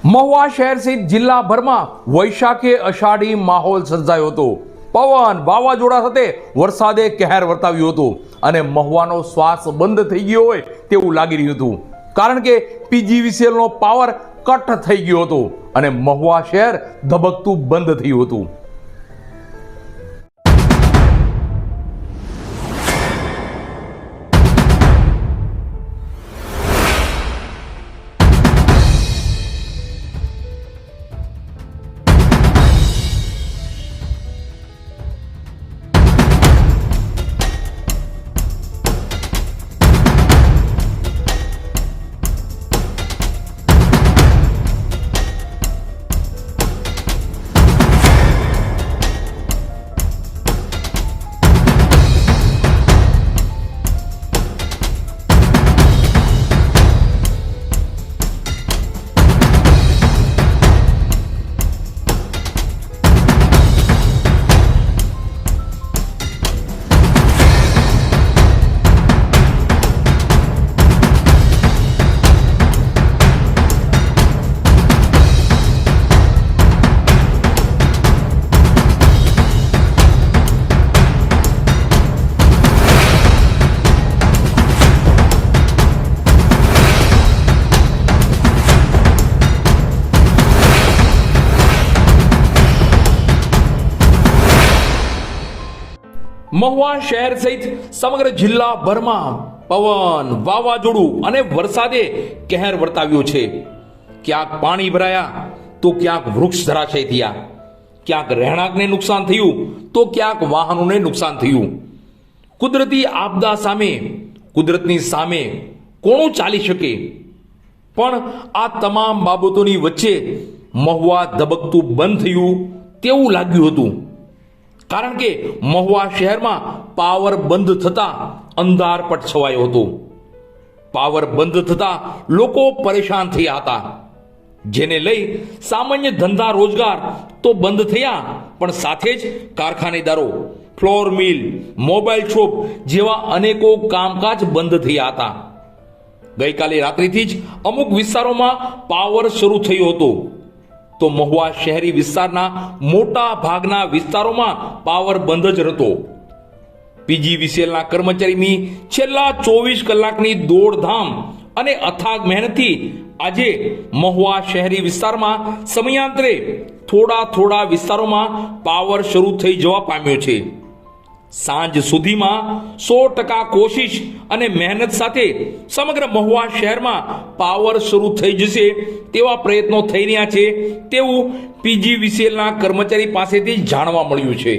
મહુવા શહેર સહિત જિલ્લાભરમાં વૈશાખે અષાઢી માહોલ સર્જાયો હતો. પવન વાવાઝોડા સાથે વરસાદે કહેર વર્તાવ્યું હતું અને મહુવાનો શ્વાસ બંધ થઈ ગયો હોય તેવું લાગી રહ્યું હતું, કારણ કે પીજીવીસીએલનો પાવર કટ થઈ ગયો હતો અને મહુવા શહેર ધબકતું બંધ થયું હતું. મહુવા શહેર સહિત સમગ્ર જિલ્લાભરમાં પવન વાવાઝોડું અને વરસાદે કહેર વર્તાવ્યો છે. ક્યાંક પાણી ભરાયા તો ક્યાંક વૃક્ષ ધરાશય થયા, ક્યાંક રહેણાંકને નુકસાન થયું તો ક્યાંક વાહનોને નુકસાન થયું. કુદરતી આપદા સામે, કુદરતની સામે કોણ ચાલી શકે? પણ આ તમામ બાબતોની વચ્ચે મહુવા ધબકતું બંધ થયું તેવું લાગ્યું હતું, કારણ કે મહુવા શહેરમાં પાવર બંધ થતા અંધારપટ છવાયો હતો. પાવર બંધ થતા લોકો પરેશાન થયા હતા, જેને લઈ સામાન્ય ધંધા રોજગાર તો બંધ થયા, પણ સાથે જ કારખાનેદારો, ફ્લોર મિલ, મોબાઈલ શોપ જેવા અનેકો કામકાજ બંધ થયા હતા. ગઈકાલે રાત્રિથી જ અમુક વિસ્તારોમાં પાવર શરૂ થયો હતો, તો મહુવા શહેરી વિસ્તારના મોટા ભાગના વિસ્તારોમાં પાવર બંધ જ હતો. પીજીવીસીએલના કર્મચારીની છેલ્લા 24 કલાકની દોડધામ અને અથાગ મહેનતથી આજે મહુવા શહેરી વિસ્તારમાં સમયાંતરે થોડા વિસ્તારોમાં પાવર શરૂ થઈ જવા પામ્યો છે. સાંજ સુધીમાં 100% કોશિશ અને મહેનત સાથે સમગ્ર મહુવા શહેરમાં પાવર શરૂ થઈ જશે તેવા પ્રયત્નો થઈ રહ્યા છે તેવું પીજીવીસીએલના કર્મચારી પાસેથી જાણવા મળ્યું છે.